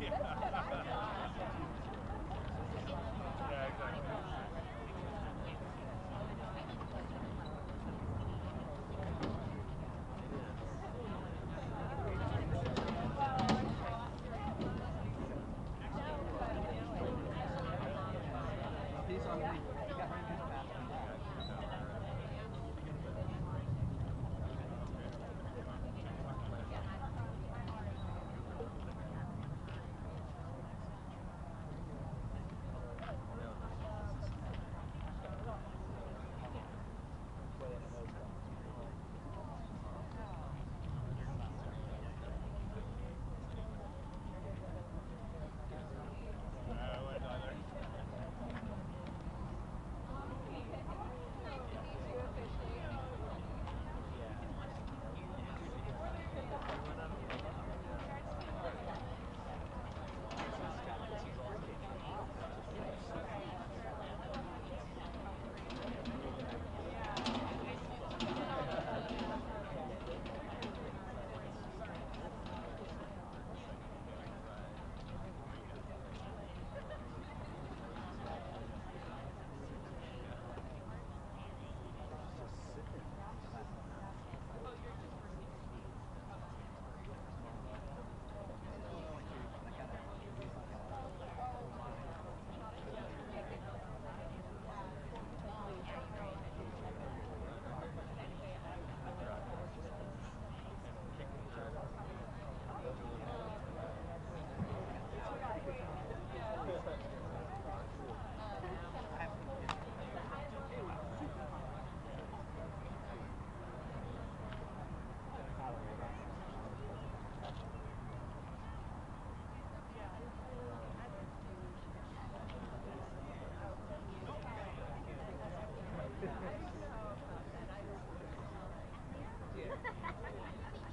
Yeah, exactly. He's on me. He got me this fast.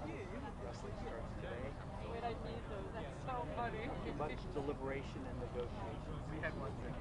Wait, either. Wrestling starts today. Wait, I need those. That's so funny. Much deliberation and negotiation. We had one thing.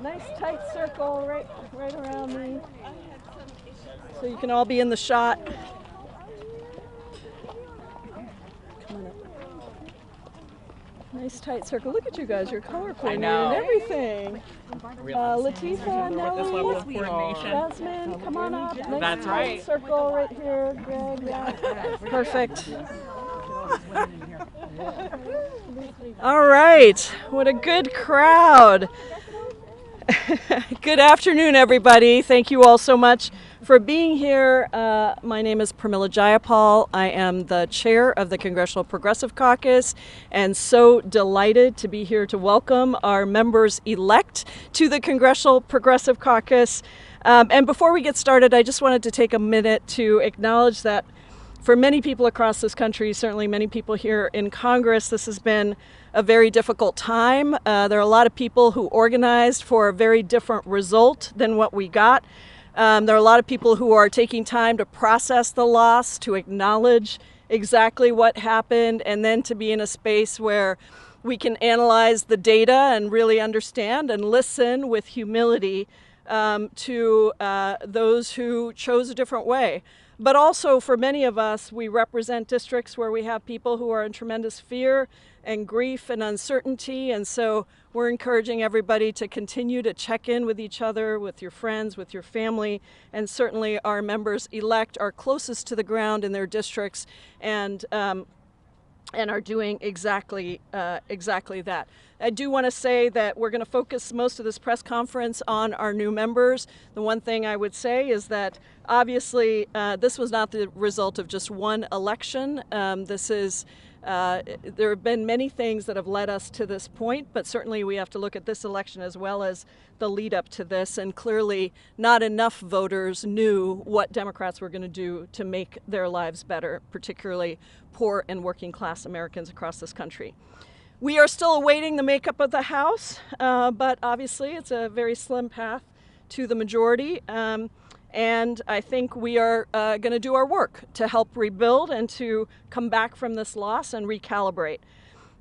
Nice tight circle right around me, so you can all be in the shot. Come on up. Nice tight circle. Look at you guys. You're color coordinated and everything. Latifah, Nelly, Jasmine, come on up. Nice That's tight right. circle right here. Greg, yeah. Perfect. All right. What a good crowd. Good afternoon, everybody. Thank you all so much for being here. My name is Pramila Jayapal. I am the chair of the Congressional Progressive Caucus and so delighted to be here to welcome our members-elect to the Congressional Progressive Caucus. And before we get started, I just wanted to take a minute to acknowledge that for many people across this country, certainly many people here in Congress, this has been a very difficult time. There are a lot of people who organized for a very different result than what we got. There are a lot of people who are taking time to process the loss, to acknowledge exactly what happened, and then to be in a space where we can analyze the data and really understand and listen with humility to those who chose a different way. But also for many of us, we represent districts where we have people who are in tremendous fear and grief and uncertainty. And so we're encouraging everybody to continue to check in with each other, with your friends, with your family, and certainly our members-elect are closest to the ground in their districts and are doing exactly that. I do want to say that we're going to focus most of this press conference on our new members. The one thing I would say is that obviously this was not the result of just one election. There have been many things that have led us to this point, but certainly we have to look at this election as well as the lead up to this, and clearly not enough voters knew what Democrats were going to do to make their lives better, particularly poor and working class Americans across this country. We are still awaiting the makeup of the House, but obviously it's a very slim path to the majority. And I think we are going to do our work to help rebuild and to come back from this loss and recalibrate.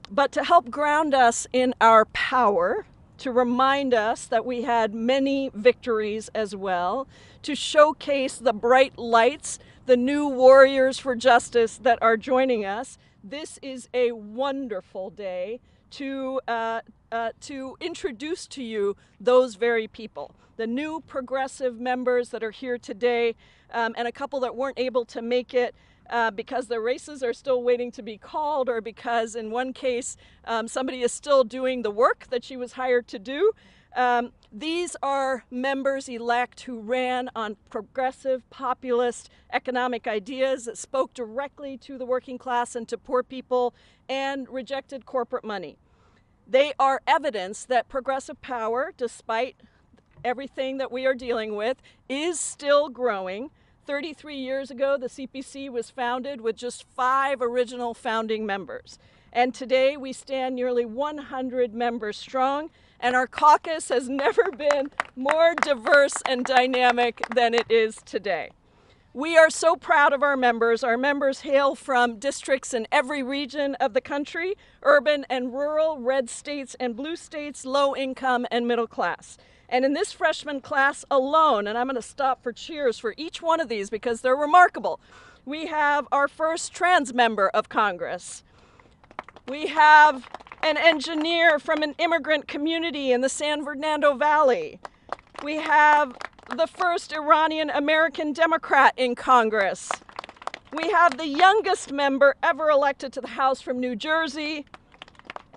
But to help ground us in our power, to remind us that we had many victories as well, to showcase the bright lights, the new warriors for justice that are joining us, this is a wonderful day to introduce to you those very people. The new progressive members that are here today, and a couple that weren't able to make it because their races are still waiting to be called, or because in one case somebody is still doing the work that she was hired to do. These are members-elect who ran on progressive, populist economic ideas that spoke directly to the working class and to poor people and rejected corporate money. They are evidence that progressive power, despite everything that we are dealing with, is still growing. 33 years ago, the CPC was founded with just 5 original founding members. And today we stand nearly 100 members strong, and our caucus has never been more diverse and dynamic than it is today. We are so proud of our members. Our members hail from districts in every region of the country, urban and rural, red states and blue states, low income and middle class. And in this freshman class alone, and I'm going to stop for cheers for each one of these because they're remarkable, we have our first trans member of Congress. We have an engineer from an immigrant community in the San Fernando Valley. We have the first Iranian American Democrat in Congress. We have the youngest member ever elected to the House from New Jersey.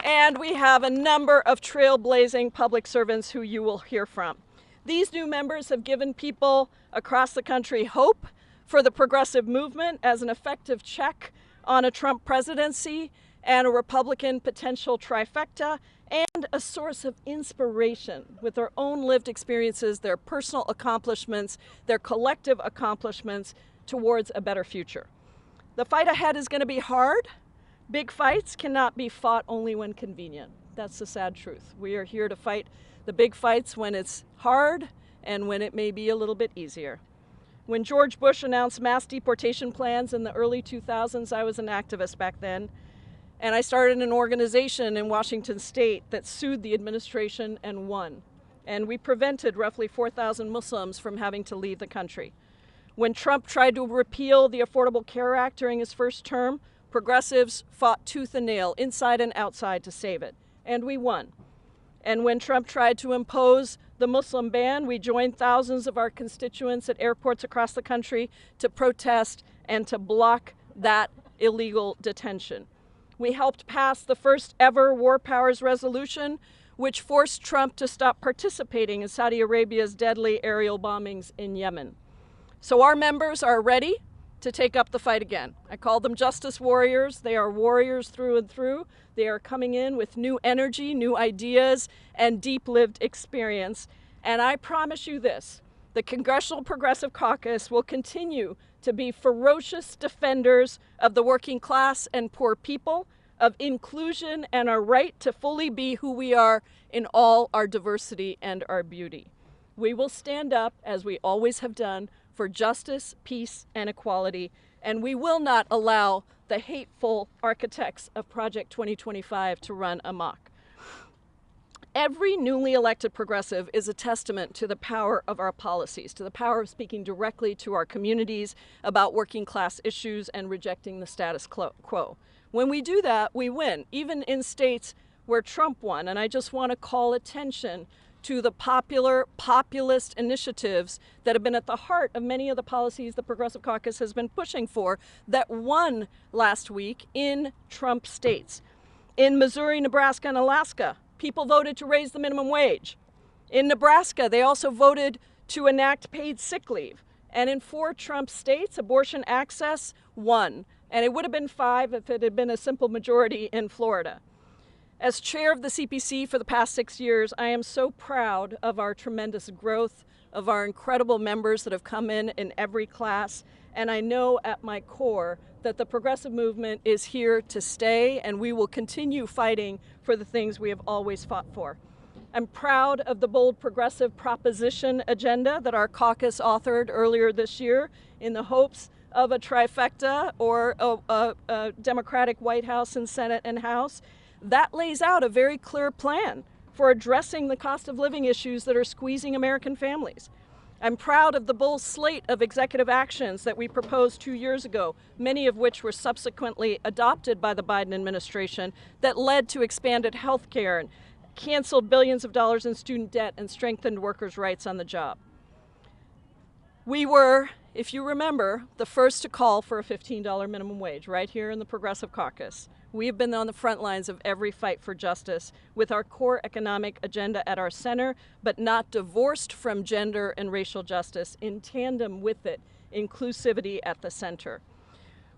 And we have a number of trailblazing public servants who you will hear from. These new members have given people across the country hope for the progressive movement as an effective check on a Trump presidency and a Republican potential trifecta, and a source of inspiration with their own lived experiences, their personal accomplishments, their collective accomplishments towards a better future. The fight ahead is going to be hard. Big fights cannot be fought only when convenient. That's the sad truth. We are here to fight the big fights when it's hard and when it may be a little bit easier. When George Bush announced mass deportation plans in the early 2000s, I was an activist back then. And I started an organization in Washington state that sued the administration and won. and we prevented roughly 4,000 Muslims from having to leave the country. When Trump tried to repeal the Affordable Care Act during his first term, progressives fought tooth and nail, inside and outside, to save it, and we won. And when Trump tried to impose the Muslim ban, we joined thousands of our constituents at airports across the country to protest and to block that illegal detention. We helped pass the first ever War Powers resolution, which forced Trump to stop participating in Saudi Arabia's deadly aerial bombings in Yemen. So our members are ready to take up the fight again. I call them justice warriors. They are warriors through and through. They are coming in with new energy, new ideas, and deep lived experience. And I promise you this, the Congressional Progressive Caucus will continue to be ferocious defenders of the working class and poor people, of inclusion and our right to fully be who we are in all our diversity and our beauty. We will stand up, as we always have done, for justice, peace, and equality, and we will not allow the hateful architects of Project 2025 to run amok. Every newly elected progressive is a testament to the power of our policies, to the power of speaking directly to our communities about working class issues and rejecting the status quo. When we do that, we win, even in states where Trump won. And I just want to call attention to the populist initiatives that have been at the heart of many of the policies the Progressive Caucus has been pushing for that won last week in Trump states. In Missouri, Nebraska, and Alaska, people voted to raise the minimum wage. In Nebraska, they also voted to enact paid sick leave. And in 4 Trump states, abortion access won. And it would have been 5 if it had been a simple majority in Florida. As chair of the CPC for the past 6 years, I am so proud of our tremendous growth, of our incredible members that have come in every class, and I know at my core that the progressive movement is here to stay, and we will continue fighting for the things we have always fought for. I'm proud of the bold progressive proposition agenda that our caucus authored earlier this year in the hopes of a trifecta or a Democratic White House and Senate and House. That lays out a very clear plan for addressing the cost of living issues that are squeezing American families. I'm proud of the bold slate of executive actions that we proposed 2 years ago, many of which were subsequently adopted by the Biden administration, that led to expanded health care and canceled billions of dollars in student debt and strengthened workers' rights on the job. We were, if you remember, the first to call for a $15 minimum wage right here in the Progressive Caucus. We have been on the front lines of every fight for justice with our core economic agenda at our center, but not divorced from gender and racial justice, in tandem with it, inclusivity at the center.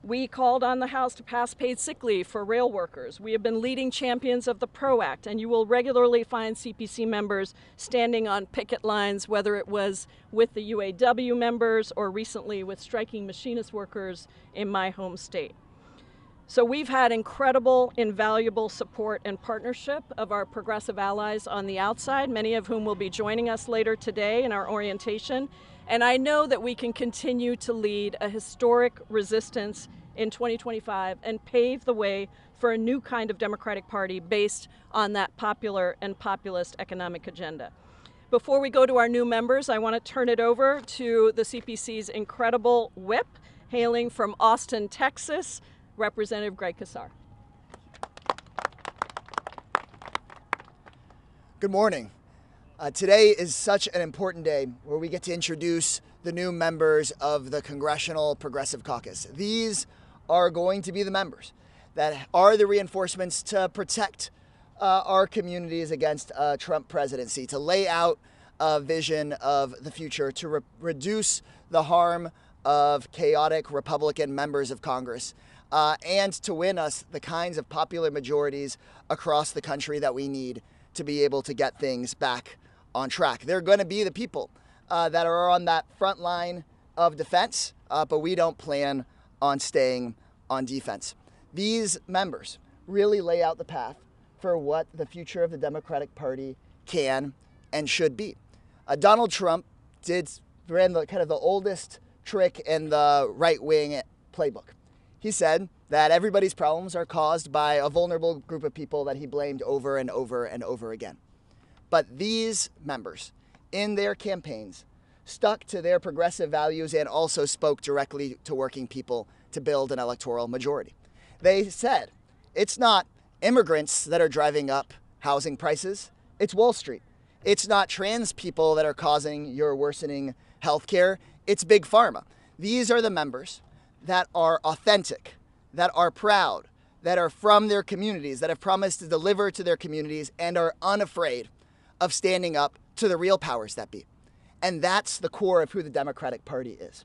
We called on the House to pass paid sick leave for rail workers. We have been leading champions of the PRO Act, and you will regularly find CPC members standing on picket lines, whether it was with the UAW members or recently with striking machinist workers in my home state. So we've had incredible, invaluable support and partnership of our progressive allies on the outside, many of whom will be joining us later today in our orientation. And I know that we can continue to lead a historic resistance in 2025 and pave the way for a new kind of Democratic Party based on that popular and populist economic agenda. Before we go to our new members, I want to turn it over to the CPC's incredible whip, hailing from Austin, Texas, Representative Greg Casar. Good morning. Today is such an important day where we get to introduce the new members of the Congressional Progressive Caucus. These are going to be the members that are the reinforcements to protect our communities against a Trump presidency, to lay out a vision of the future, to reduce the harm of chaotic Republican members of Congress, and to win us the kinds of popular majorities across the country that we need to be able to get things back on track. They're going to be the people that are on that front line of defense, but we don't plan on staying on defense. These members really lay out the path for what the future of the Democratic Party can and should be. Donald Trump ran the oldest trick in the right-wing playbook. He said that everybody's problems are caused by a vulnerable group of people that he blamed over and over and over again. But these members, in their campaigns, stuck to their progressive values and also spoke directly to working people to build an electoral majority. They said, it's not immigrants that are driving up housing prices, it's Wall Street. It's not trans people that are causing your worsening healthcare, it's Big Pharma. These are the members that are authentic, that are proud, that are from their communities, that have promised to deliver to their communities and are unafraid of standing up to the real powers that be. And that's the core of who the Democratic Party is.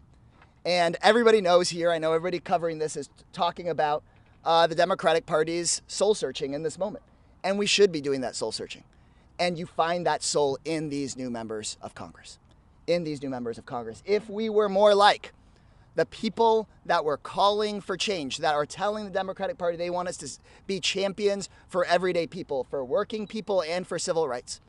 And everybody knows here, I know everybody covering this is talking about the Democratic Party's soul searching in this moment. And we should be doing that soul searching. And you find that soul in these new members of Congress. In these new members of Congress. If we were more like the people that were calling for change, that are telling the Democratic Party they want us to be champions for everyday people, for working people, and for civil rights,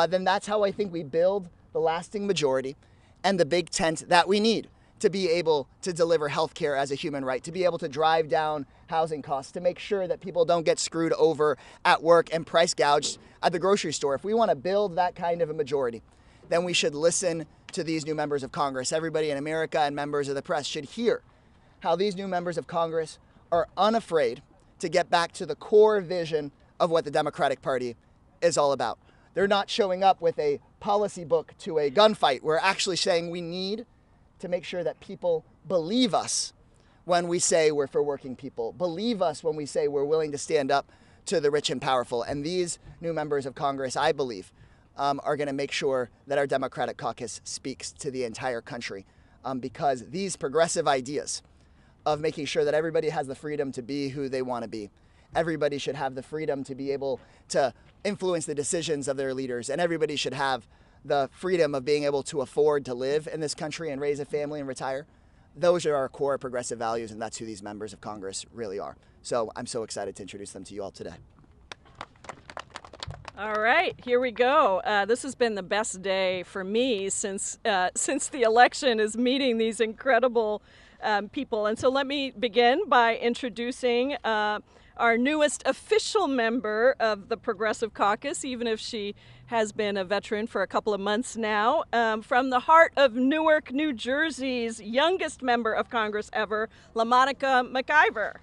then that's how I think we build the lasting majority and the big tent that we need to be able to deliver health care as a human right, to be able to drive down housing costs, to make sure that people don't get screwed over at work and price gouged at the grocery store. If we want to build that kind of a majority, then we should listen to these new members of Congress. Everybody in America and members of the press should hear how these new members of Congress are unafraid to get back to the core vision of what the Democratic Party is all about. They're not showing up with a policy book to a gunfight. We're actually saying we need to make sure that people believe us when we say we're for working people, believe us when we say we're willing to stand up to the rich and powerful. And these new members of Congress, I believe, are going to make sure that our Democratic caucus speaks to the entire country, because these progressive ideas of making sure that everybody has the freedom to be who they want to be, everybody should have the freedom to be able to influence the decisions of their leaders, and everybody should have the freedom of being able to afford to live in this country and raise a family and retire. Those are our core progressive values, and that's who these members of Congress really are. So I'm so excited to introduce them to you all today. All right, here we go. This has been the best day for me since the election, is meeting these incredible people. And so let me begin by introducing our newest official member of the Progressive Caucus, even if she has been a veteran for a couple of months now. From the heart of Newark, New Jersey's youngest member of Congress ever, LaMonica McIver.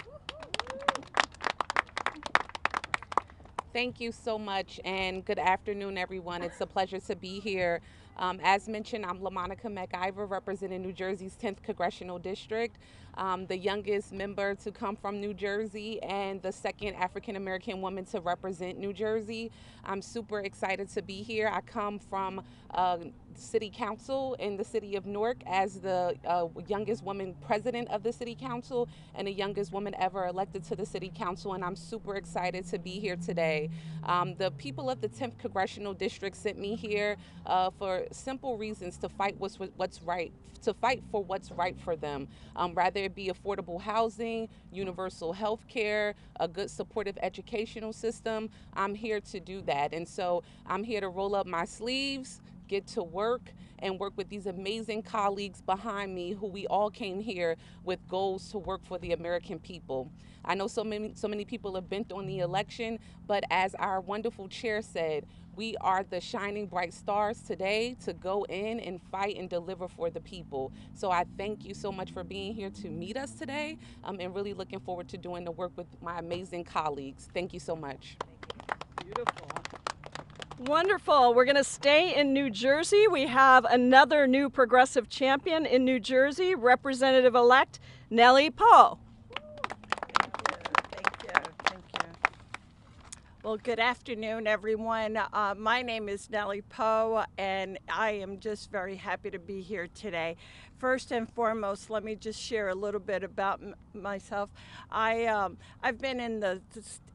Thank you so much, and good afternoon, everyone. It's a pleasure to be here. As mentioned, I'm LaMonica McIver, representing New Jersey's 10th Congressional District, the youngest member to come from New Jersey and the second African-American woman to represent New Jersey. I'm super excited to be here. I come from City Council in the city of Newark as the youngest woman president of the City Council and the youngest woman ever elected to the City Council, and I'm super excited to be here today. The people of the 10th Congressional District sent me here for simple reasons: to fight what's right, to fight for what's right for them, rather it be affordable housing, universal health care, a good supportive educational system. I'm here to do that, and so I'm here to roll up my sleeves, get to work, and work with these amazing colleagues behind me who we all came here with goals to work for the American people. I know so many people are bent on the election, but as our wonderful chair said, we are the shining bright stars today to go in and fight and deliver for the people. So I thank you so much for being here to meet us today, and really looking forward to doing the work with my amazing colleagues. Thank you so much. Beautiful. Wonderful. We're going to stay in New Jersey. We have another new progressive champion in New Jersey, Representative-elect Nellie Poe. Thank you. Well, good afternoon, everyone. My name is Nellie Poe, and I am just very happy to be here today. First and foremost, let me just share a little bit about myself. I've been in the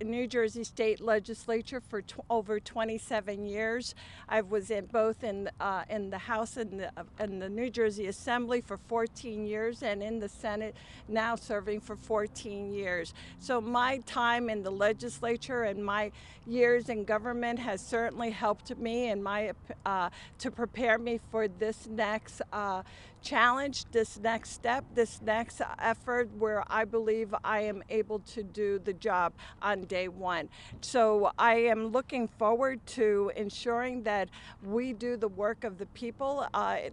New Jersey State Legislature for over 27 years. I was in both in the House and the New Jersey Assembly for 14 years, and in the Senate now serving for 14 years. So my time in the legislature and my years in government has certainly helped me in to prepare me for this next challenge, this next step, this next effort where I believe I am able to do the job on day one. So I am looking forward to ensuring that we do the work of the people.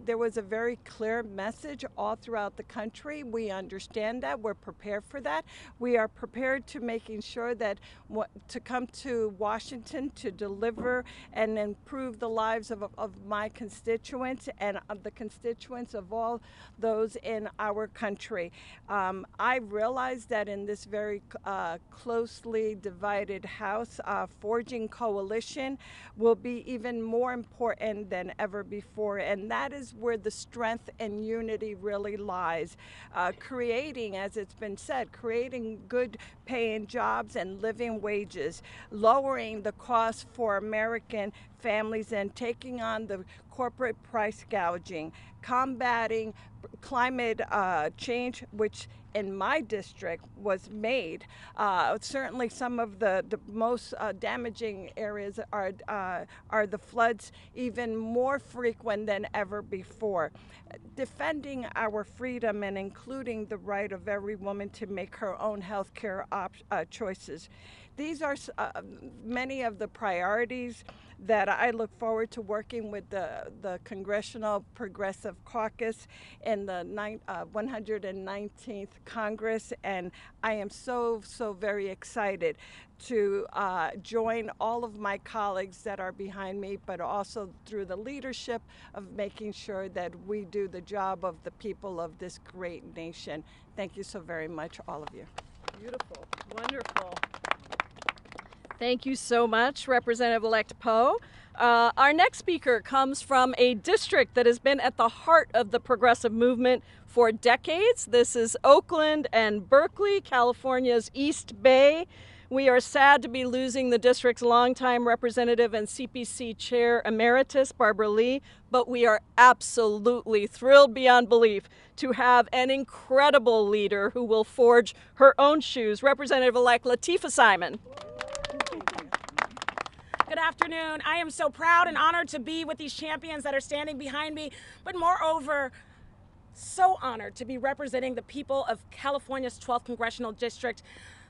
There was a very clear message all throughout the country. We understand that. We're prepared for that. We are prepared to making sure that to come to Washington to deliver and improve the lives of my constituents and of the constituents of all those in our country. I realize that in this very closely divided House, forging coalition will be even more important than ever before, and that is where the strength and unity really lies. Creating, as it's been said, creating good paying jobs and living wages, lowering the cost for American families and taking on the corporate price gouging, combating climate change, which in my district was made. Certainly some of the most damaging areas are the floods, even more frequent than ever before. Defending our freedom and including the right of every woman to make her own health care choices. These are many of the priorities that I look forward to working with the Congressional Progressive Caucus in the 119th Congress, and I am so very excited to join all of my colleagues that are behind me, but also through the leadership of making sure that we do the job of the people of this great nation. Thank you so very much, all of you. Beautiful, wonderful. Thank you so much, Representative-elect Poe. Our next speaker comes from a district that has been at the heart of the progressive movement for decades. This is Oakland and Berkeley, California's East Bay. We are sad to be losing the district's longtime representative and CPC chair emeritus, Barbara Lee, but we are absolutely thrilled beyond belief to have an incredible leader who will forge her own shoes, Representative-elect Lateefah Simon. Good afternoon. I am so proud and honored to be with these champions that are standing behind me, but moreover, so honored to be representing the people of California's 12th Congressional District.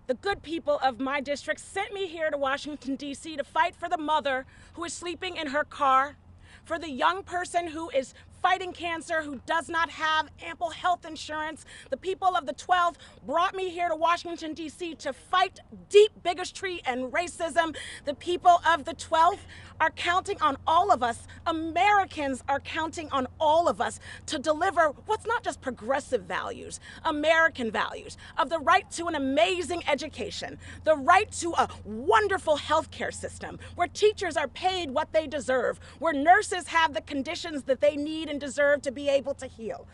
The good people of my district sent me here to Washington, D.C. to fight for the mother who is sleeping in her car, for the young person who is fighting cancer, who does not have ample health insurance. The people of the 12th brought me here to Washington, D.C. to fight deep bigotry and racism. The people of the 12th are counting on all of us. Americans are counting on all of us to deliver what's not just progressive values, American values of the right to an amazing education, the right to a wonderful healthcare system, where teachers are paid what they deserve, where nurses have the conditions that they need and deserve to be able to heal.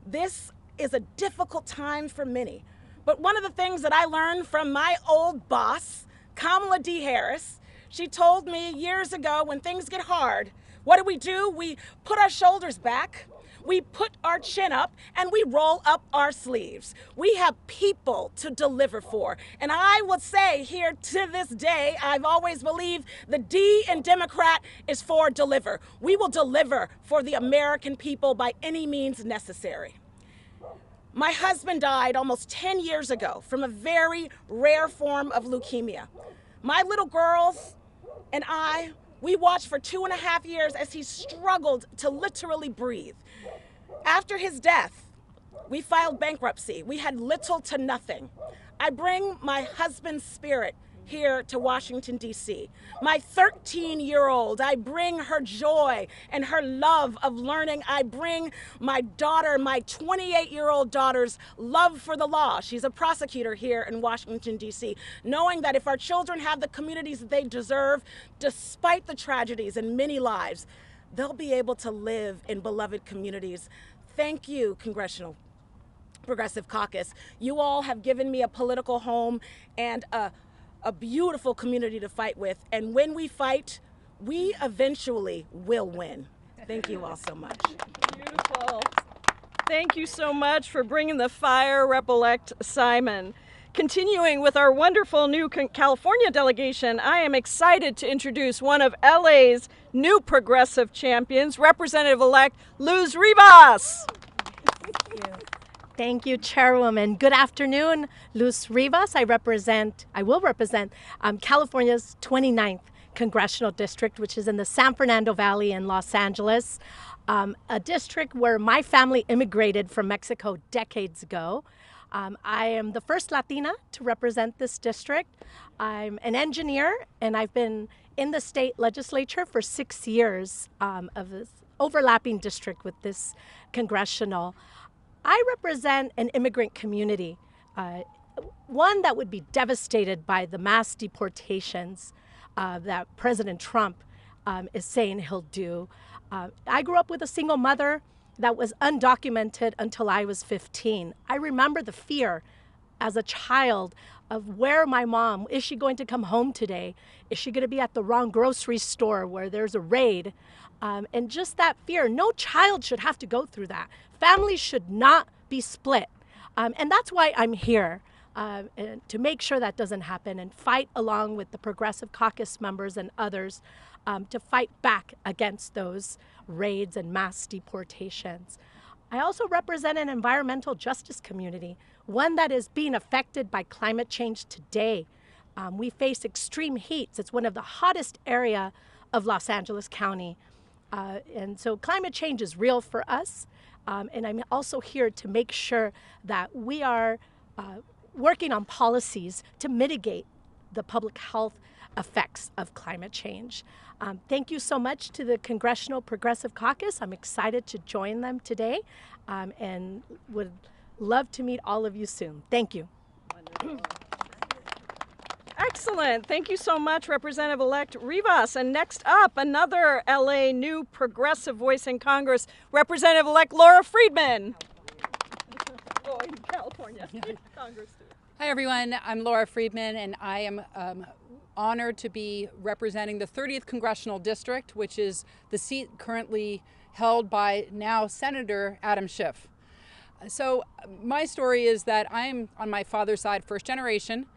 This is a difficult time for many, but one of the things that I learned from my old boss, Kamala D. Harris, she told me years ago, when things get hard, what do? We put our shoulders back, we put our chin up, and we roll up our sleeves. We have people to deliver for. And I would say here to this day, I've always believed the D in Democrat is for deliver. We will deliver for the American people by any means necessary. My husband died almost 10 years ago from a very rare form of leukemia. My little girls and I, we watched for 2.5 years as he struggled to literally breathe. After his death, we filed bankruptcy. We had little to nothing. I bring my husband's spirit here to Washington, D.C. My 13-year-old, I bring her joy and her love of learning. I bring my daughter, my 28-year-old daughter's love for the law. She's a prosecutor here in Washington, D.C., knowing that if our children have the communities that they deserve, despite the tragedies in many lives, they'll be able to live in beloved communities. Thank you, Congressional Progressive Caucus. You all have given me a political home and a beautiful community to fight with. And when we fight, we eventually will win. Thank you all so much. Beautiful. Thank you so much for bringing the fire, Rep-elect Simon. Continuing with our wonderful new California delegation, I am excited to introduce one of LA's new progressive champions, Representative-elect Luz Rivas. Thank you, Chairwoman. Good afternoon, Luz Rivas. I will represent California's 29th Congressional District, which is in the San Fernando Valley in Los Angeles, a district where my family immigrated from Mexico decades ago. I am the first Latina to represent this district. I'm an engineer, and I've been in the state legislature for 6 years of this overlapping district with this congressional. I represent an immigrant community, one that would be devastated by the mass deportations that President Trump is saying he'll do. I grew up with a single mother that was undocumented until I was 15. I remember the fear as a child of where my mom, is she going to come home today? Is she going to be at the wrong grocery store where there's a raid? And just that fear. No child should have to go through that. Families should not be split. And that's why I'm here, to make sure that doesn't happen and fight along with the Progressive Caucus members and others to fight back against those raids and mass deportations. I also represent an environmental justice community, one that is being affected by climate change today. We face extreme heats. It's one of the hottest areas of Los Angeles County. And so climate change is real for us. And I'm also here to make sure that we are working on policies to mitigate the public health effects of climate change. Thank you so much to the Congressional Progressive Caucus. I'm excited to join them today and would love to meet all of you soon. Thank you. Excellent. Thank you so much, Representative-elect Rivas. And next up, another LA new progressive voice in Congress, Representative-elect Laura Friedman. Oh, in California. Congress too. Hi, everyone. I'm Laura Friedman, and I am honored to be representing the 30th Congressional District, which is the seat currently held by now Senator Adam Schiff. So my story is that I'm on my father's side, first generation.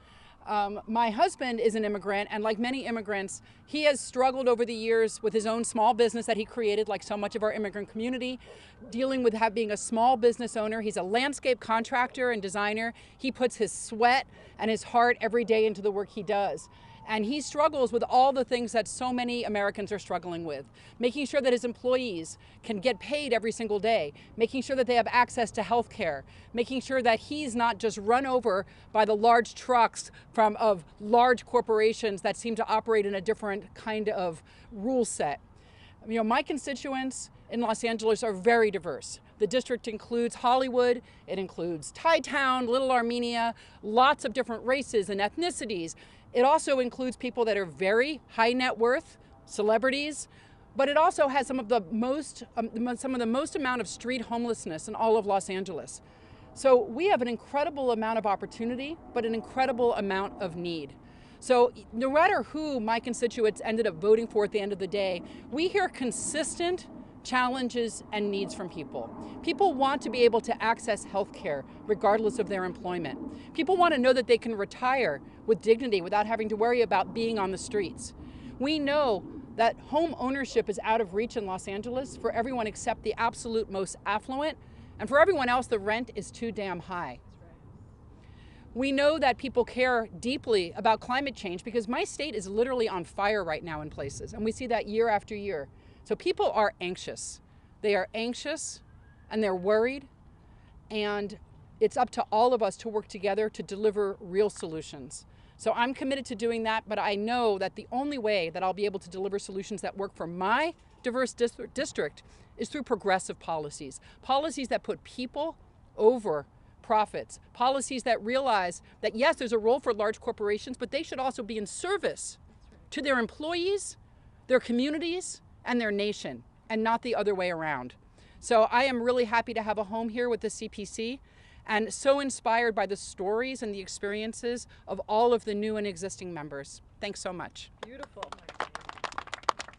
My husband is an immigrant, and like many immigrants, he has struggled over the years with his own small business that he created, like so much of our immigrant community, dealing with being a small business owner. He's a landscape contractor and designer. He puts his sweat and his heart every day into the work he does. And he struggles with all the things that so many Americans are struggling with. Making sure that his employees can get paid every single day, making sure that they have access to health care, making sure that he's not just run over by the large trucks of large corporations that seem to operate in a different kind of rule set. You know, my constituents in Los Angeles are very diverse. The district includes Hollywood, it includes Thai Town, Little Armenia, lots of different races and ethnicities. It also includes people that are very high net worth, celebrities, but it also has some of the most amount of street homelessness in all of Los Angeles. So we have an incredible amount of opportunity, but an incredible amount of need. So no matter who my constituents ended up voting for at the end of the day, we hear consistent challenges and needs from people. People want to be able to access health care regardless of their employment. People want to know that they can retire with dignity without having to worry about being on the streets. We know that home ownership is out of reach in Los Angeles for everyone except the absolute most affluent, and for everyone else the rent is too damn high. We know that people care deeply about climate change because my state is literally on fire right now in places, and we see that year after year. So people are anxious. They are anxious and they're worried, and it's up to all of us to work together to deliver real solutions. So I'm committed to doing that, but I know that the only way that I'll be able to deliver solutions that work for my diverse district is through progressive policies. Policies that put people over profits. Policies that realize that yes, there's a role for large corporations, but they should also be in service to their employees, their communities, and their nation, and not the other way around. So I am really happy to have a home here with the CPC, and so inspired by the stories and the experiences of all of the new and existing members. Thanks so much. Beautiful.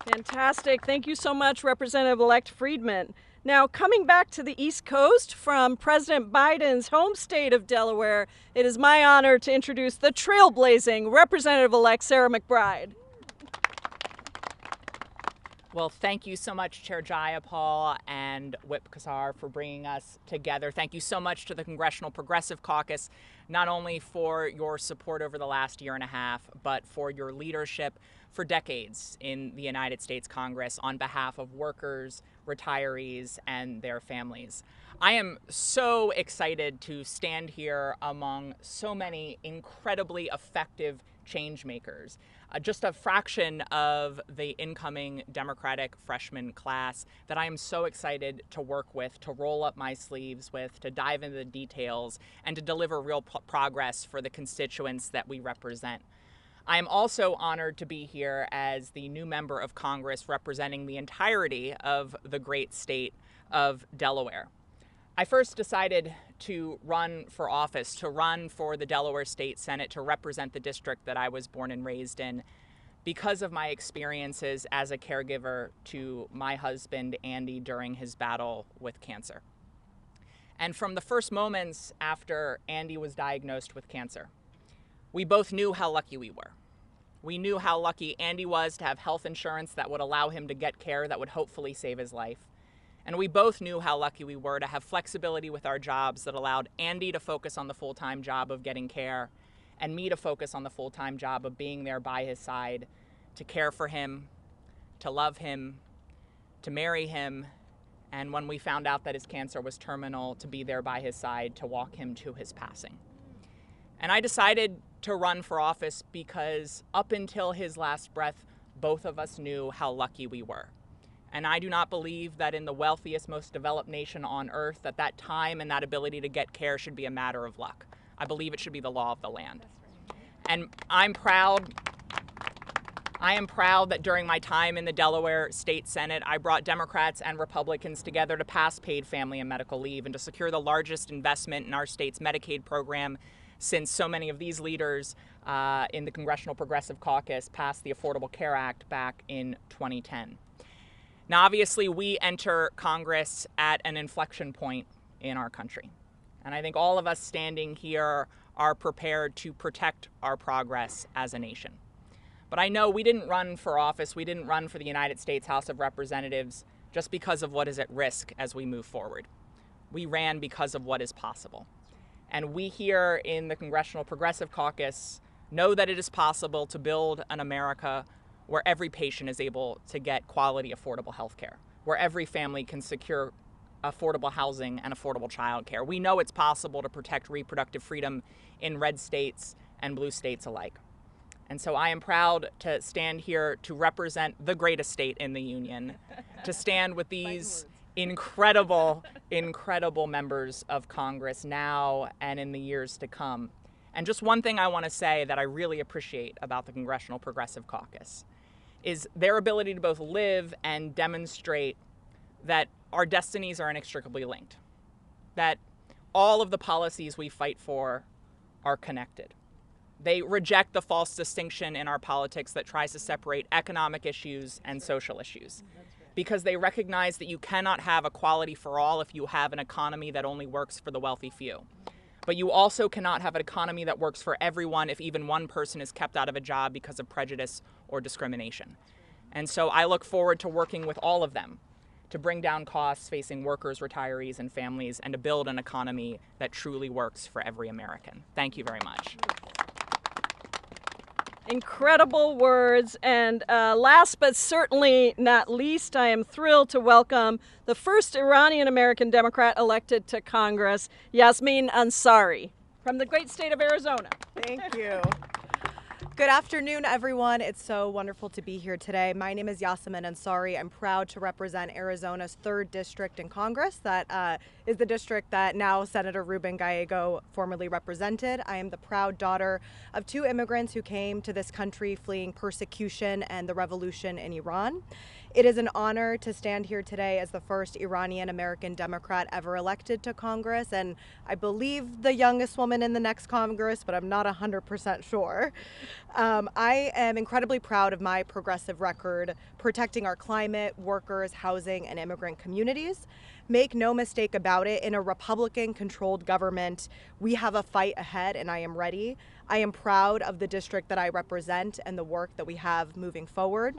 Fantastic. Thank you so much, Representative-elect Friedman. Now, coming back to the East Coast from President Biden's home state of Delaware, it is my honor to introduce the trailblazing Representative-elect Sarah McBride. Well, thank you so much, Chair Jayapal and Whip Kassar, for bringing us together. Thank you so much to the Congressional Progressive Caucus, not only for your support over the last year and a half, but for your leadership for decades in the United States Congress on behalf of workers, retirees, and their families. I am so excited to stand here among so many incredibly effective change makers. Just a fraction of the incoming Democratic freshman class that I am so excited to work with, to roll up my sleeves with, to dive into the details, and to deliver real progress for the constituents that we represent. I am also honored to be here as the new member of Congress representing the entirety of the great state of Delaware. I first decided to run for office, to run for the Delaware State Senate, to represent the district that I was born and raised in, because of my experiences as a caregiver to my husband, Andy, during his battle with cancer. And from the first moments after Andy was diagnosed with cancer, we both knew how lucky we were. We knew how lucky Andy was to have health insurance that would allow him to get care that would hopefully save his life. And we both knew how lucky we were to have flexibility with our jobs that allowed Andy to focus on the full-time job of getting care and me to focus on the full-time job of being there by his side to care for him, to love him, to marry him, and when we found out that his cancer was terminal, to be there by his side to walk him to his passing. And I decided to run for office because up until his last breath, both of us knew how lucky we were. And I do not believe that in the wealthiest, most developed nation on earth, that time and that ability to get care should be a matter of luck. I believe it should be the law of the land. And I am proud that during my time in the Delaware State Senate, I brought Democrats and Republicans together to pass paid family and medical leave and to secure the largest investment in our state's Medicaid program since so many of these leaders in the Congressional Progressive Caucus passed the Affordable Care Act back in 2010. Now, obviously, we enter Congress at an inflection point in our country. And I think all of us standing here are prepared to protect our progress as a nation. But I know we didn't run for office, we didn't run for the United States House of Representatives just because of what is at risk as we move forward. We ran because of what is possible. And we here in the Congressional Progressive Caucus know that it is possible to build an America where every patient is able to get quality, affordable health care, where every family can secure affordable housing and affordable child care. We know it's possible to protect reproductive freedom in red states and blue states alike. And so I am proud to stand here to represent the greatest state in the union, to stand with these incredible members of Congress now and in the years to come. And just one thing I want to say that I really appreciate about the Congressional Progressive Caucus is their ability to both live and demonstrate that our destinies are inextricably linked, that all of the policies we fight for are connected. They reject the false distinction in our politics that tries to separate economic issues and social issues, because they recognize that you cannot have equality for all if you have an economy that only works for the wealthy few. But you also cannot have an economy that works for everyone if even one person is kept out of a job because of prejudice or discrimination. And so I look forward to working with all of them to bring down costs facing workers, retirees, and families, and to build an economy that truly works for every American. Thank you very much. Incredible words. And last but certainly not least, I am thrilled to welcome the first Iranian-American Democrat elected to Congress, Yasmin Ansari, from the great state of Arizona. Thank you. Good afternoon, everyone. It's so wonderful to be here today. My name is Yasmin Ansari. I'm proud to represent Arizona's 3rd District in Congress. That is the district that now Senator Ruben Gallego formerly represented. I am the proud daughter of 2 immigrants who came to this country fleeing persecution and the revolution in Iran. It is an honor to stand here today as the first Iranian-American Democrat ever elected to Congress, and I believe the youngest woman in the next Congress, but I'm not 100% sure. I am incredibly proud of my progressive record protecting our climate, workers, housing, and immigrant communities. Make no mistake about it, in a Republican-controlled government, we have a fight ahead, and I am ready. I am proud of the district that I represent and the work that we have moving forward.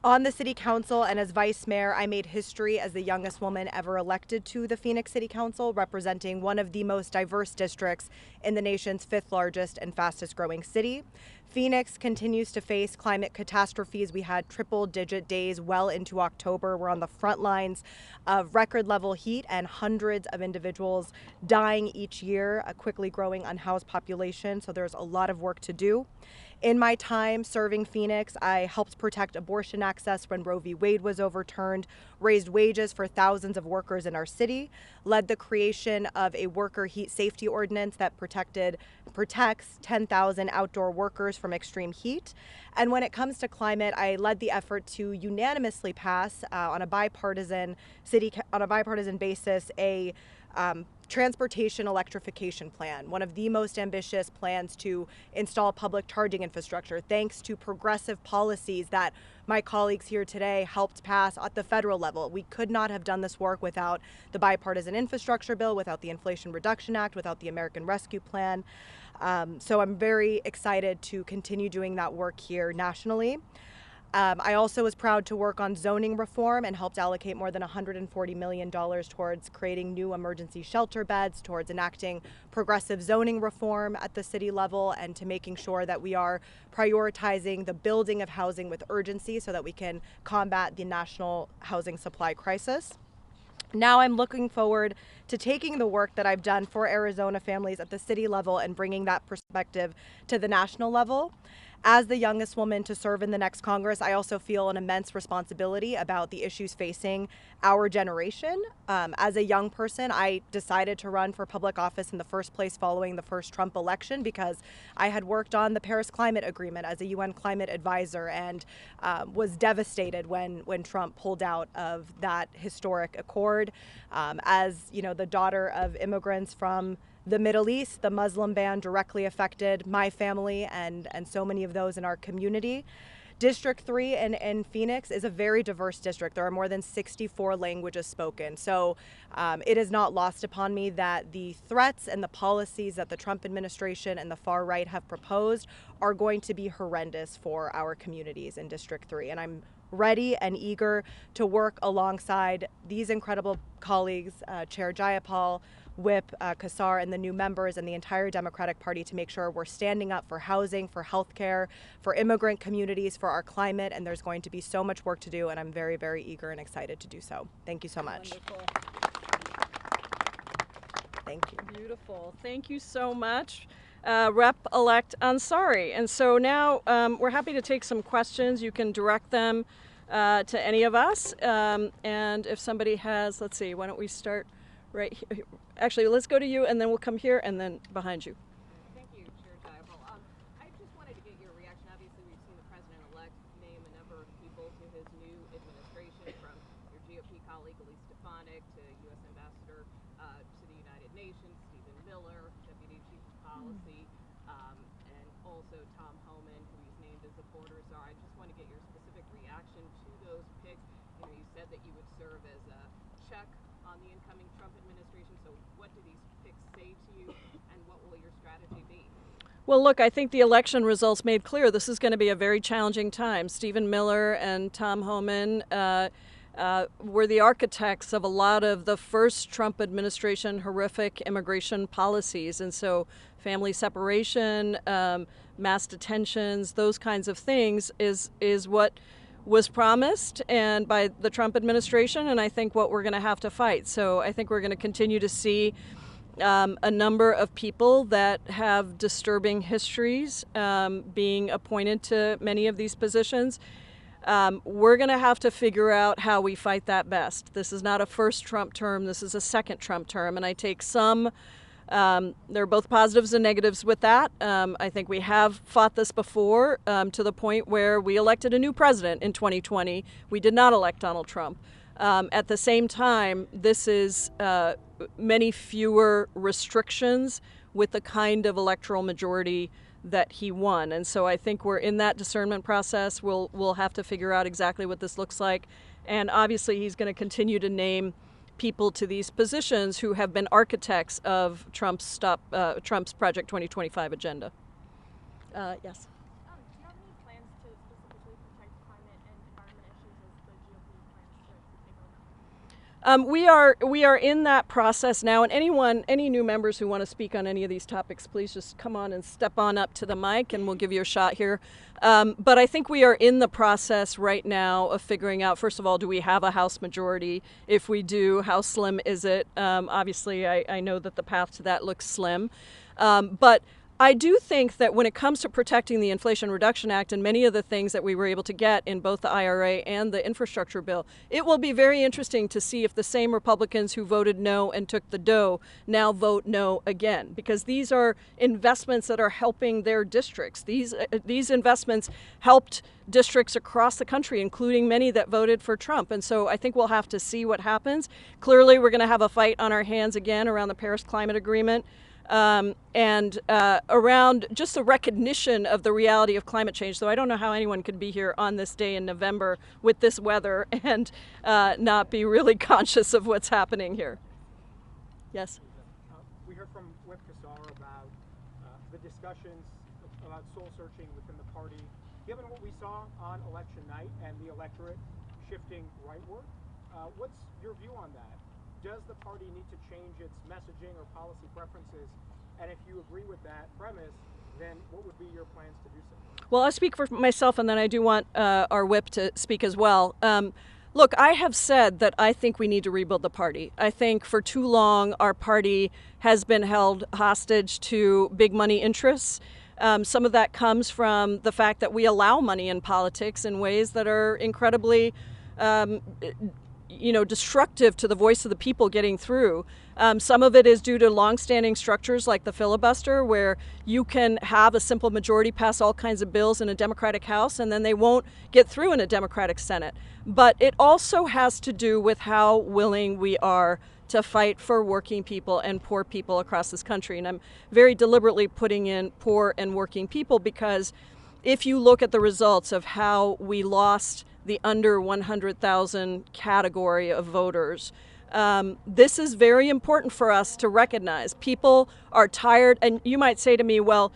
On the City Council and as Vice Mayor, I made history as the youngest woman ever elected to the Phoenix City Council, representing one of the most diverse districts in the nation's 5th largest and fastest growing city. Phoenix continues to face climate catastrophes. We had triple-digit days well into October. We're on the front lines of record-level heat and hundreds of individuals dying each year, a quickly growing unhoused population, so there's a lot of work to do. In my time serving Phoenix, I helped protect abortion access when Roe v. Wade was overturned, raised wages for thousands of workers in our city, led the creation of a worker heat safety ordinance that protects 10,000 outdoor workers from extreme heat. And when it comes to climate, I led the effort to unanimously pass on a bipartisan basis a transportation electrification plan, one of the most ambitious plans to install public charging infrastructure, thanks to progressive policies that my colleagues here today helped pass at the federal level. We could not have done this work without the bipartisan infrastructure bill, without the Inflation Reduction Act, without the American Rescue Plan. So I'm very excited to continue doing that work here nationally. I also was proud to work on zoning reform and helped allocate more than $140 million towards creating new emergency shelter beds, towards enacting progressive zoning reform at the city level, and to making sure that we are prioritizing the building of housing with urgency so that we can combat the national housing supply crisis. Now I'm looking forward to taking the work that I've done for Arizona families at the city level and bringing that perspective to the national level. As the youngest woman to serve in the next Congress, I also feel an immense responsibility about the issues facing our generation. As a young person, I decided to run for public office in the first place following the first Trump election because I had worked on the Paris Climate Agreement as a UN climate advisor and was devastated when Trump pulled out of that historic accord. As you know, the daughter of immigrants from the Middle East, the Muslim ban directly affected my family and so many of those in our community. District 3 in Phoenix is a very diverse district. There are more than 64 languages spoken. So it is not lost upon me that the threats and the policies that the Trump administration and the far right have proposed are going to be horrendous for our communities in District 3. And I'm ready and eager to work alongside these incredible colleagues, Chair Jayapal, Whip Kassar, and the new members and the entire Democratic Party to make sure we're standing up for housing, for healthcare, for immigrant communities, for our climate, and there's going to be so much work to do, and I'm very, very eager and excited to do so. Thank you so much. Wonderful. Thank you. Beautiful. Thank you so much, Rep-elect Ansari. And so now we're happy to take some questions. You can direct them to any of us. And if somebody has, let's see, why don't we start right here? Actually, let's go to you, and then we'll come here, and then behind you. Thank you, Chair Jayapal. I just wanted to get your reaction. Obviously, we've seen the president-elect name a number of people to his new administration, from your GOP colleague Elise Stefanik to U.S. Ambassador to the United Nations, Stephen Miller, Deputy Chief of Policy, and also Tom Homan, who he's named as a border czar. I just want to get your specific reaction to those picks. You know, you said that you would serve as a check on the incoming Trump administration. So what do these picks say to you, and what will your strategy be? Well, look, I think the election results made clear this is going to be a very challenging time. Stephen Miller and Tom Homan were the architects of a lot of the first Trump administration horrific immigration policies. And so family separation, mass detentions, those kinds of things is what was promised and by the Trump administration, and I think what we're going to have to fight. So I think we're going to continue to see a number of people that have disturbing histories being appointed to many of these positions. We're going to have to figure out how we fight that best. This is not a first Trump term, this is a second Trump term, and I take some There are both positives and negatives with that. I think we have fought this before to the point where we elected a new president in 2020. We did not elect Donald Trump. At the same time, this is many fewer restrictions with the kind of electoral majority that he won. And so I think we're in that discernment process. We'll have to figure out exactly what this looks like. And obviously he's going to continue to name people to these positions who have been architects of Trump's Project 2025 agenda. Yes. Do you have any plans to specifically protect climate and environment issues as the GOP plans to take over? We are in that process now, and any new members who want to speak on any of these topics, please just come on and step on up to the mic, and we'll give you a shot here. But I think we are in the process right now of figuring out, first of all, do we have a House majority? If we do, how slim is it? Obviously, I know that the path to that looks slim, but I do think that when it comes to protecting the Inflation Reduction Act and many of the things that we were able to get in both the IRA and the infrastructure bill, it will be very interesting to see if the same Republicans who voted no and took the dough now vote no again, because these are investments that are helping their districts. These investments helped districts across the country, including many that voted for Trump. And so I think we'll have to see what happens. Clearly, we're going to have a fight on our hands again around the Paris Climate Agreement. And around just the recognition of the reality of climate change. So I don't know how anyone could be here on this day in November with this weather and not be really conscious of what's happening here. Yes? We heard from Whip Kassar about the discussions about soul searching within the party. Given what we saw on election night and the electorate shifting rightward, what's your view on that? Does the party need to change its messaging or policy preferences? And if you agree with that premise, then what would be your plans to do so? Well, I'll speak for myself, and then I do want our whip to speak as well. Look, I have said that I think we need to rebuild the party. I think for too long our party has been held hostage to big money interests. Some of that comes from the fact that we allow money in politics in ways that are incredibly destructive to the voice of the people getting through. Some of it is due to longstanding structures like the filibuster, where you can have a simple majority pass all kinds of bills in a Democratic House and then they won't get through in a Democratic Senate. But it also has to do with how willing we are to fight for working people and poor people across this country. And I'm very deliberately putting in poor and working people, because if you look at the results of how we lost the under 100,000 category of voters, this is very important for us to recognize. People are tired, and you might say to me, well,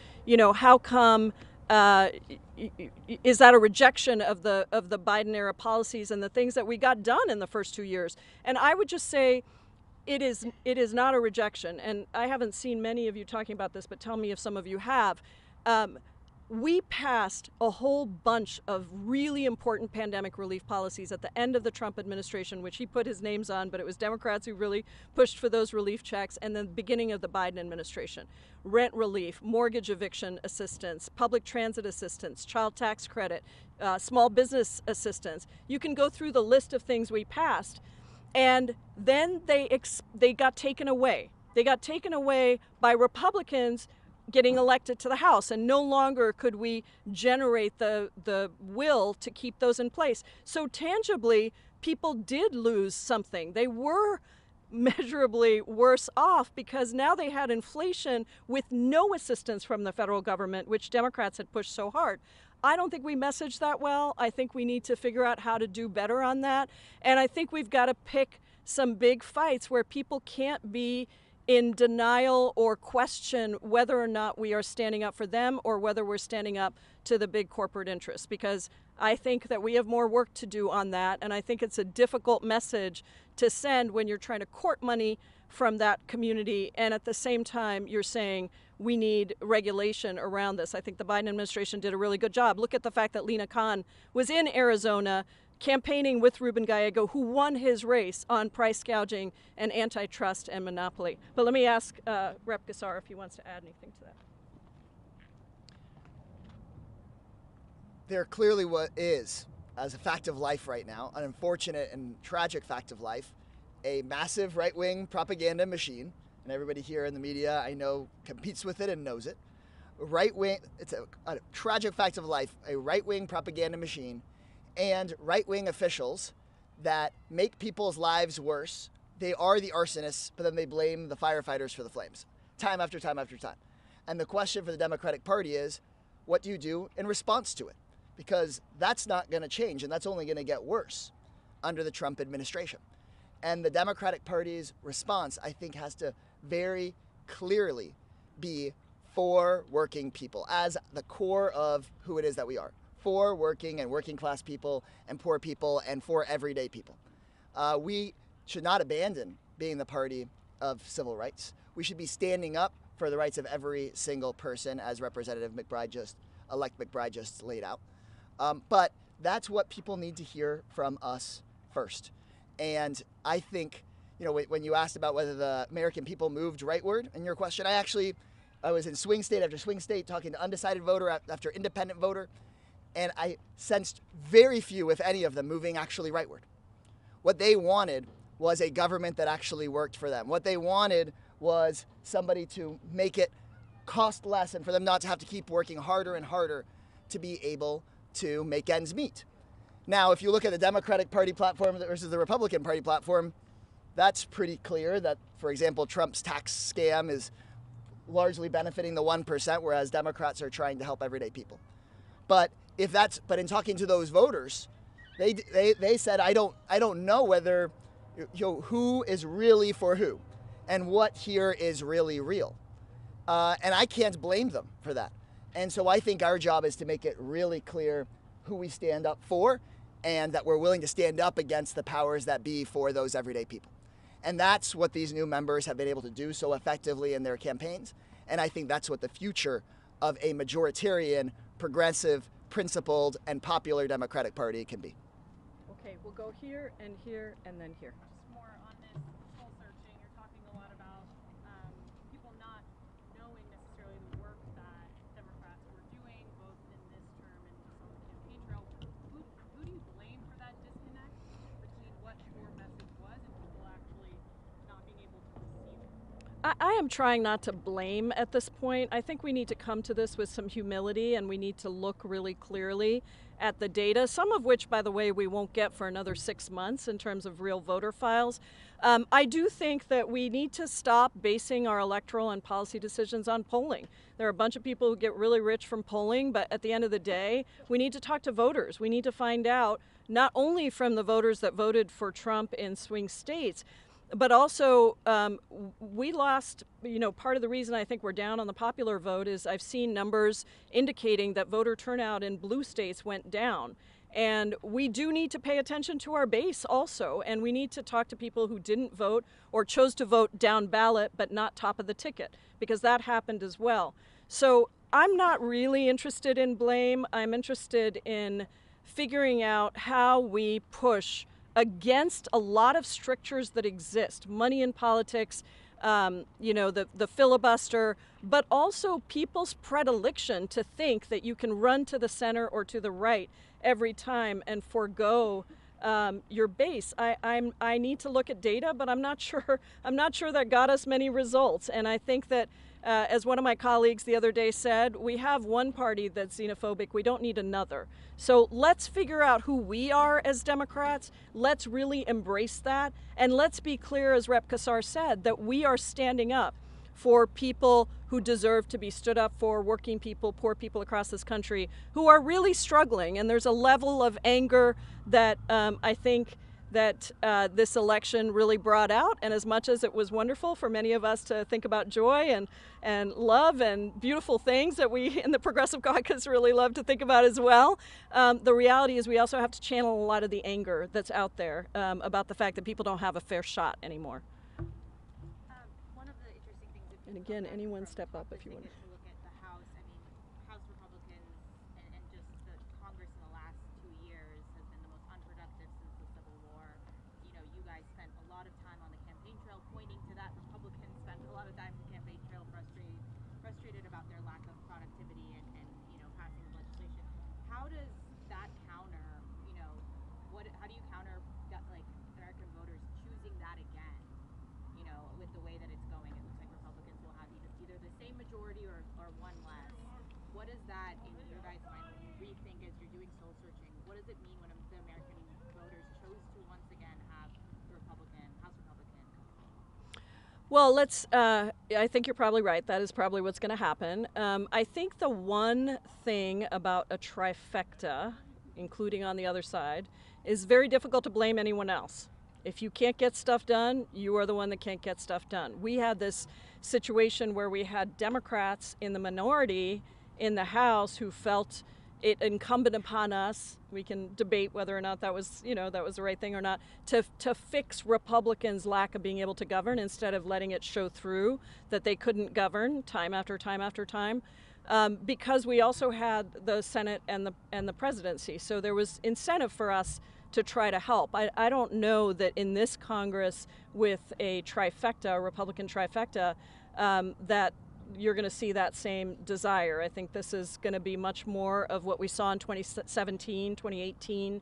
how come, is that a rejection of the Biden era policies and the things that we got done in the first 2 years? And I would just say it is not a rejection. And I haven't seen many of you talking about this, but tell me if some of you have. We passed a whole bunch of really important pandemic relief policies at the end of the Trump administration, which he put his names on, but it was Democrats who really pushed for those relief checks, and then the beginning of the Biden administration. Rent relief, mortgage eviction assistance, public transit assistance, child tax credit, small business assistance. You can go through the list of things we passed, and then they got taken away. They got taken away by Republicans getting elected to the House, and no longer could we generate the will to keep those in place. So tangibly, people did lose something. They were measurably worse off because now they had inflation with no assistance from the federal government, which Democrats had pushed so hard. I don't think we messaged that well. I think we need to figure out how to do better on that. And I think we've got to pick some big fights where people can't be in denial or question whether or not we are standing up for them or whether we're standing up to the big corporate interests, because I think that we have more work to do on that, and I think it's a difficult message to send when you're trying to court money from that community and at the same time you're saying we need regulation around this. I think the Biden administration did a really good job. Look at the fact that Lina Khan was in Arizona campaigning with Ruben Gallego, who won his race on price gouging and antitrust and monopoly. But let me ask Rep. Kassar if he wants to add anything to that. There clearly is, as a fact of life right now, an unfortunate and tragic fact of life, a massive right-wing propaganda machine and everybody here in the media I know competes with it and knows it. Right-wing, it's a tragic fact of life, a right-wing propaganda machine and right-wing officials that make people's lives worse. They are the arsonists, but then they blame the firefighters for the flames, time after time after time. And the question for the Democratic Party is, what do you do in response to it? Because that's not going to change, and that's only going to get worse under the Trump administration. And the Democratic Party's response, I think, has to very clearly be for working people as the core of who it is that we are. For working and working class people and poor people and for everyday people. We should not abandon being the party of civil rights. We should be standing up for the rights of every single person, as Representative elect McBride just laid out. But that's what people need to hear from us first. And I think, when you asked about whether the American people moved rightward in your question, I was in swing state after swing state talking to undecided voter after independent voter, and I sensed very few, if any of them, moving actually rightward. What they wanted was a government that actually worked for them. What they wanted was somebody to make it cost less and for them not to have to keep working harder and harder to be able to make ends meet. Now, if you look at the Democratic Party platform versus the Republican Party platform, that's pretty clear that, for example, Trump's tax scam is largely benefiting the 1%, whereas Democrats are trying to help everyday people. But in talking to those voters, they said, I don't know whether, who is really for who and what here is really real. And I can't blame them for that. And so I think our job is to make it really clear who we stand up for and that we're willing to stand up against the powers that be for those everyday people. And that's what these new members have been able to do so effectively in their campaigns. And I think that's what the future of a majoritarian, progressive, principled, and popular Democratic Party can be. Okay, we'll go here and then here. Just more on this soul searching. You're talking a lot about people not knowing necessarily the work that Democrats were doing, both in this term and just on the campaign trail. Who do you blame for that disconnect between what your message was and people actually not being able to receive it? I am trying not to blame at this point. I think we need to come to this with some humility and we need to look really clearly at the data, some of which, by the way, we won't get for another 6 months in terms of real voter files. I do think that we need to stop basing our electoral and policy decisions on polling. There are a bunch of people who get really rich from polling, but at the end of the day, we need to talk to voters. We need to find out not only from the voters that voted for Trump in swing states, but also we lost, part of the reason I think we're down on the popular vote is I've seen numbers indicating that voter turnout in blue states went down. And we do need to pay attention to our base also, and we need to talk to people who didn't vote or chose to vote down ballot but not top of the ticket, because that happened as well. So I'm not really interested in blame. I'm interested in figuring out how we push against a lot of strictures that exist, money in politics, the filibuster, but also people's predilection to think that you can run to the center or to the right every time and forego your base. I need to look at data, but I'm not sure that got us many results. And I think that as one of my colleagues the other day said, we have one party that's xenophobic, we don't need another. So let's figure out who we are as Democrats, let's really embrace that, and let's be clear, as Rep. Kassar said, that we are standing up for people who deserve to be stood up for, working people, poor people across this country who are really struggling. And there's a level of anger that I think that this election really brought out. And as much as it was wonderful for many of us to think about joy and love and beautiful things that we in the Progressive Caucus really love to think about as well, the reality is we also have to channel a lot of the anger that's out there about the fact that people don't have a fair shot anymore. One of the interesting things, if And again, anyone step up if you want. to look at the House, House Republicans and just the Congress in the last 2 years has been the most unproductive since the Civil War. You guys spent a lot of time on the campaign trail pointing to that. Republicans spent a lot of time on the campaign trail frustrated about their lack of productivity and passing of legislation. How does that counter, how do you counter American voters choosing that again, with the way that it's going? It looks like doing soul searching. What does it mean when the American voters chose to once again have the House Republican come home? Well, I think you're probably right. That is probably what's going to happen. I think the one thing about a trifecta, including on the other side, is very difficult to blame anyone else. If you can't get stuff done, you are the one that can't get stuff done. We had this situation where we had Democrats in the minority in the House who felt it incumbent upon us, we can debate whether or not that was the right thing or not, to fix Republicans' lack of being able to govern instead of letting it show through that they couldn't govern time after time after time. Because we also had the Senate and the presidency. So there was incentive for us to try to help. I don't know that in this Congress with a trifecta, a Republican trifecta, that you're going to see that same desire. I think this is going to be much more of what we saw in 2017, 2018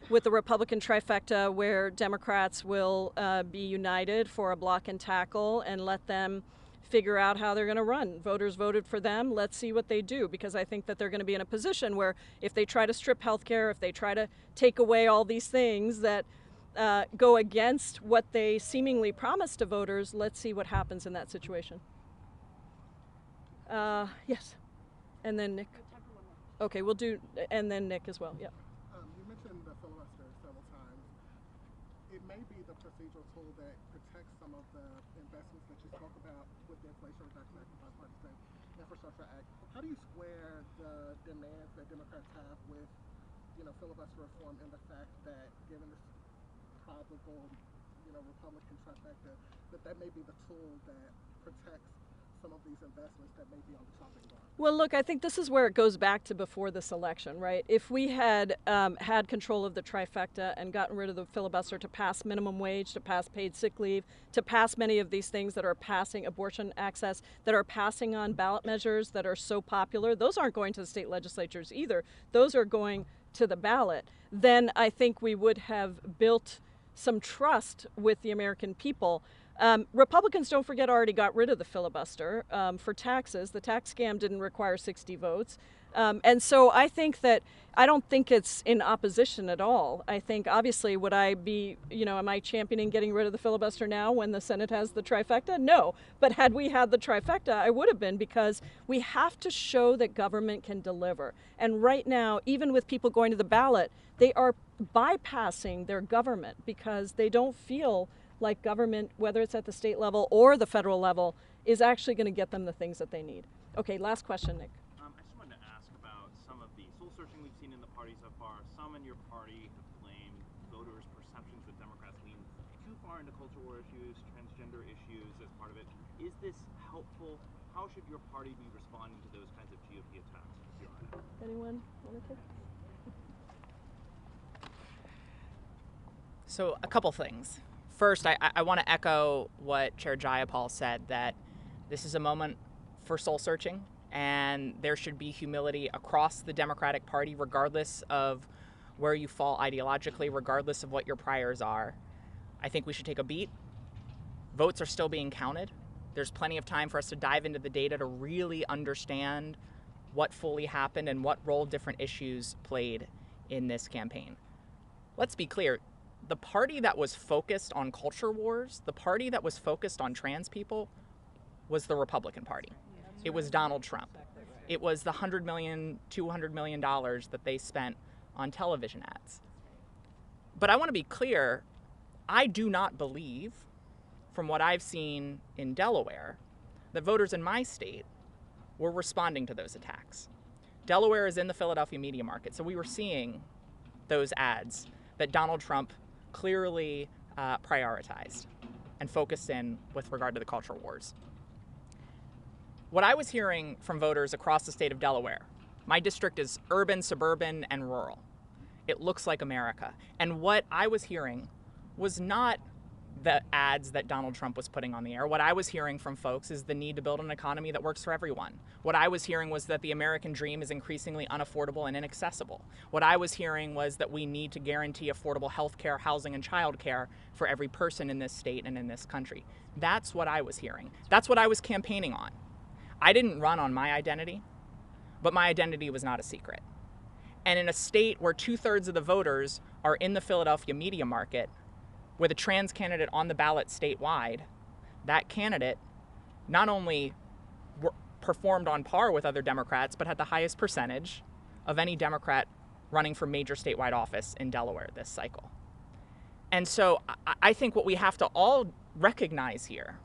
with the Republican trifecta, where Democrats will be united for a block and tackle and let them figure out how they're going to run. Voters voted for them. Let's see what they do, because I think that they're going to be in a position where if they try to strip health care, if they try to take away all these things that go against what they seemingly promised to voters, let's see what happens in that situation. Yes. And then Nick. Okay, we'll do, and then Nick as well, yeah. You mentioned the filibuster several times. It may be the procedural tool that protects some of the investments that you spoke about with the Inflation Reduction Act and Bipartisan Infrastructure Act. How do you square the demands that Democrats have with, filibuster reform and the fact that, given this probable, Republican trifecta, that may be the tool that protects some of these investments that may be on the chopping block? Well, look, I think this is where it goes back to before this election, right? If we had had control of the trifecta and gotten rid of the filibuster to pass minimum wage, to pass paid sick leave, to pass many of these things that are passing abortion access, that are passing on ballot measures that are so popular, those aren't going to the state legislatures either. Those are going to the ballot. Then I think we would have built some trust with the American people. Republicans, don't forget, already got rid of the filibuster for taxes. The tax scam didn't require 60 votes. And so I think that I don't think it's in opposition at all. I think, obviously, would I be, am I championing getting rid of the filibuster now when the Senate has the trifecta? No. But had we had the trifecta, I would have been, because we have to show that government can deliver. And right now, even with people going to the ballot, they are bypassing their government because they don't feel like government, whether it's at the state level or the federal level, is actually going to get them the things that they need. Okay, last question, Nick. I just wanted to ask about some of the soul searching we've seen in the party so far. Some in your party have blamed voters' perceptions that Democrats lean too far into culture war issues, transgender issues as part of it. Is this helpful? How should your party be responding to those kinds of GOP attacks? Anyone want to take? So a couple things. First, I want to echo what Chair Jayapal said, that this is a moment for soul searching, and there should be humility across the Democratic Party, regardless of where you fall ideologically, regardless of what your priors are. I think we should take a beat. Votes are still being counted. There's plenty of time for us to dive into the data to really understand what fully happened and what role different issues played in this campaign. Let's be clear. The party that was focused on culture wars, the party that was focused on trans people, was the Republican Party. It was Donald Trump. It was the $100 million, $200 million that they spent on television ads. But I want to be clear, I do not believe, from what I've seen in Delaware, that voters in my state were responding to those attacks. Delaware is in the Philadelphia media market, so we were seeing those ads that Donald Trump clearly prioritized and focused in with regard to the culture wars. What I was hearing from voters across the state of Delaware, my district is urban, suburban, and rural. It looks like America. And what I was hearing was not the ads that Donald Trump was putting on the air. What I was hearing from folks is the need to build an economy that works for everyone. What I was hearing was that the American dream is increasingly unaffordable and inaccessible. What I was hearing was that we need to guarantee affordable health care, housing, and child care for every person in this state and in this country. That's what I was hearing. That's what I was campaigning on. I didn't run on my identity, but my identity was not a secret. And in a state where 2/3 of the voters are in the Philadelphia media market, with a trans candidate on the ballot statewide, that candidate not only performed on par with other Democrats, but had the highest percentage of any Democrat running for major statewide office in Delaware this cycle. And so I think what we have to all recognize here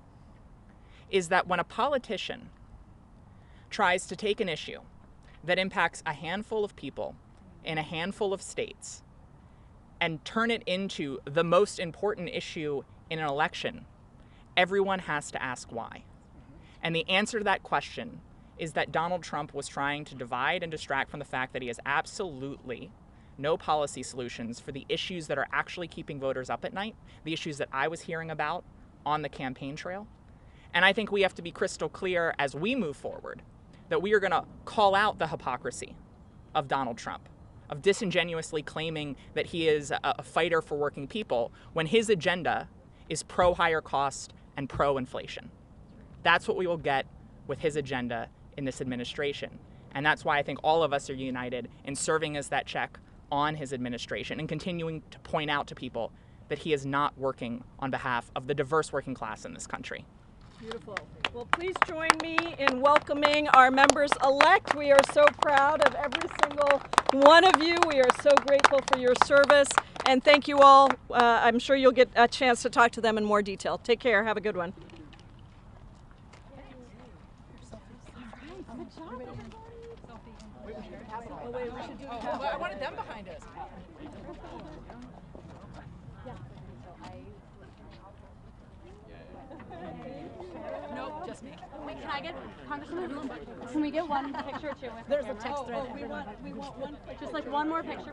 is that when a politician tries to take an issue that impacts a handful of people in a handful of states and turn it into the most important issue in an election, everyone has to ask why. And the answer to that question is that Donald Trump was trying to divide and distract from the fact that he has absolutely no policy solutions for the issues that are actually keeping voters up at night, the issues that I was hearing about on the campaign trail. And I think we have to be crystal clear as we move forward that we are going to call out the hypocrisy of Donald Trump, of disingenuously claiming that he is a fighter for working people when his agenda is pro-higher cost and pro-inflation. That's what we will get with his agenda in this administration. And that's why I think all of us are united in serving as that check on his administration and continuing to point out to people that he is not working on behalf of the diverse working class in this country. Beautiful. Well, please join me in welcoming our members-elect. We are so proud of every single one of you. We are so grateful for your service. And thank you all. I'm sure you'll get a chance to talk to them in more detail. Take care. Have a good one. I wanted them behind us. Nope, just me. Wait, can I get Congressman? Can we get one picture too? There's a text thread. We want one. Just like one more picture.